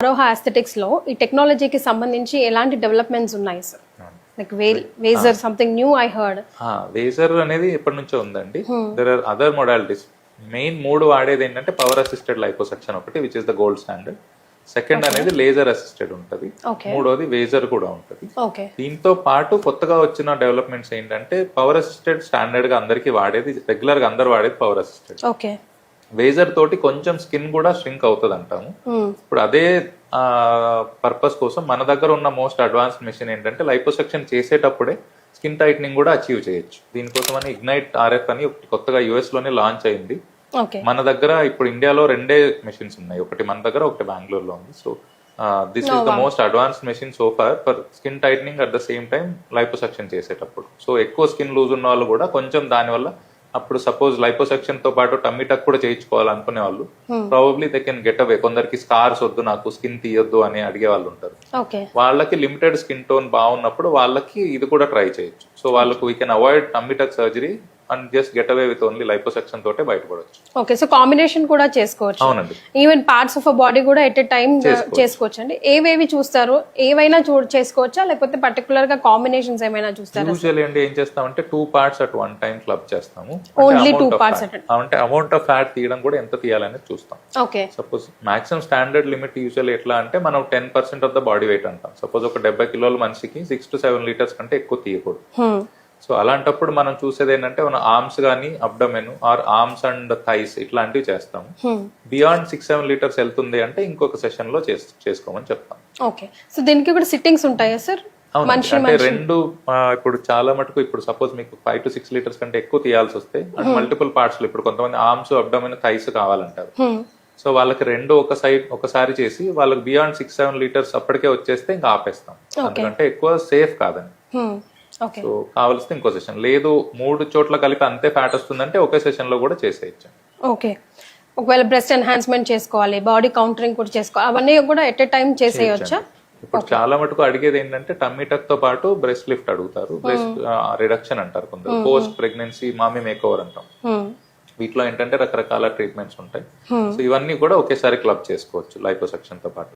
ఆరోహ aesthetics లో ఈ టెక్నాలజీకి సంబంధించి ఎలాంటి డెవలప్మెంట్స్ ఉన్నాయి sir? Like Vaser something new I heard. Vaser అనేది ఎప్పటి నుంచో ఉందండి. There are other modalities. Main 3 వాడేది ఏంటంటే పవర్ అసిస్టెడ్ లైపోసక్షన్ ఒకటి, which is the gold standard. Second అనేది లేజర్ అసిస్టెడ్ ఉంటది. మూడోది వేజర్ కూడా ఉంటది. దీంతో పాటు కొత్తగా వచ్చిన డెవలప్మెంట్స్ ఏంటంటే పవర్ అసిస్టెడ్ స్టాండర్డ్ గా అందరికి వాడేది, రెగ్యులర్ గా అందరు వాడేది పవర్ అసిస్టెడ్. వేజర్ తోటి కొంచెం స్కిన్ కూడా ష్రింక్ అవుతుంది అంటాము. ఇప్పుడు అదే పర్పస్ కోసం మన దగ్గర ఉన్న మోస్ట్ అడ్వాన్స్డ్ మెషిన్ ఏంటంటే లైపోసెక్షన్ చేసేటప్పుడే స్కిన్ టైట్నింగ్ కూడా అచీవ్ చేయొచ్చు. దీనికోసం అని ఇగ్నైట్ RF అని కొత్తగా US లోనే లాంచ్ అయింది. మన దగ్గర ఇప్పుడు ఇండియాలో 2 మెషిన్స్ ఉన్నాయి, ఒకటి మన దగ్గర ఒకటి బెంగళూరులో ఉంది. So this is the most advanced machine so far for skin tightening at the same time liposuction చేసేటప్పుడు. సో ఎక్కువ స్కిన్ లూజ్ ఉన్న వాళ్ళు కూడా కొంచెం దానివల్ల అప్పుడు సపోజ్ లైపోసెక్షన్ తో పాటు టమ్మీ టక్ కూడా చేయించుకోవాలనుకునే వాళ్ళు probably they can get away. కొందరికి స్కార్స్ వద్దు, నాకు స్కిన్ తీయొద్దు అని అడిగే వాళ్ళు ఉంటారు. వాళ్ళకి లిమిటెడ్ స్కిన్ టోన్ బాగున్నప్పుడు వాళ్ళకి ఇది కూడా ట్రై చేయొచ్చు. సో వాళ్ళకు we can avoid tummy tuck surgery and just get away with only liposuction తోటే బయటపడవచ్చు. ఓకే, సో కాంబినేషన్ కూడా చేసుకోవచ్చు. అవునండి, ఈవెన్ పార్ట్స్ ఆఫ్ బాడీ కూడా ఎట్ ఎ టైం చేసుకోవచ్చు అండి. ఏవేవి చూస్తారు? ఏవైనా చేసుకోవచ్చా లేకపోతే పర్టికులర్ గా కాంబినేషన్స్ ఏమైనా చూస్తారా? యూజువల్లీ అంటే ఏం చేస్తామంటే 2 parts at one time club చేస్తాము. ఓన్లీ 2 పార్ట్స్ అంటే అమౌంట్ ఆఫ్ ఫ్యాట్ తీయడం కూడా ఎంత తీయాలనేది చూస్తాం. Okay, suppose maximum standard limit usually ఎట్లా అంటే మనం 10% ఆఫ్ ద బాడీ వెయిట్ అంటాం. సపోజ్ ఒక 70 కిలోల మనిషికి 6 to 7 లీటర్స్ కంటే ఎక్కువ తీయకూడదు. సో అలాంటప్పుడు మనం చూసేది ఏంటంటే మన ఆర్మ్స్ గానీ abdomen or arms and thighs ఇట్లాంటివి చేస్తాము. బియాండ్ 6-7 లీటర్స్ వెళ్తుంది అంటే ఇంకొక సెషన్ లో చేసుకోమని చెప్తాం. ఓకే, సో దీనికి కూడా సిట్టింగ్స్ ఉంటాయా సార్? అంటే రెండు ఇప్పుడు చాలా మటుకు ఇప్పుడు సపోజ్ మీకు 5 to 6 లీటర్స్ కంటే ఎక్కువ తీయాల్సి వస్తే మల్టిపుల్ పార్ట్స్ లో ఇప్పుడు కొంతమంది ఆర్మ్స్ అబ్డమెన్ థైస్ కావాలంటారు. సో వాళ్ళకి రెండు ఒకసారి చేసి వాళ్ళకి బియాండ్ 6-7 లీటర్స్ అప్పటికే వచ్చేస్తే ఇంకా ఆపేస్తాం, ఎందుకంటే ఎక్కువ సేఫ్ కాదని. సో కావాల్సింది ఇంకో సెషన్, లేదు 3 చోట్ల కలిపి అంతే ఫ్యాట్ వస్తుందంటే ఒకే సెషన్ లో కూడా చేసేయచ్చు. ఓకే, ఒకవేళ బ్రెస్ట్ ఎన్హాన్స్మెంట్ చేసుకోవాలి, బాడీ కౌంటరింగ్ కూడా చేసుకోవాలి, అవన్నీ కూడా ఎట్ ఎ టైం చేసేయొచ్చా? ఇప్పుడు చాలా మటుకు అడిగేది ఏంటంటే టమ్మీ టక్ తో పాటు బ్రెస్ట్ లిఫ్ట్ అడుగుతారు, బ్రెస్ట్ రిడక్షన్ అంటారు కొందరు, పోస్ట్ ప్రెగ్నెన్సీ మామీ మేక్ ఓవర్ అంటాం. వీటిలో ఏంటంటే రకరకాల ట్రీట్మెంట్స్ ఉంటాయి. సో ఇవన్నీ కూడా ఒకేసారి క్లబ్ చేసుకోవచ్చు లైపోసెక్షన్ తో పాటు.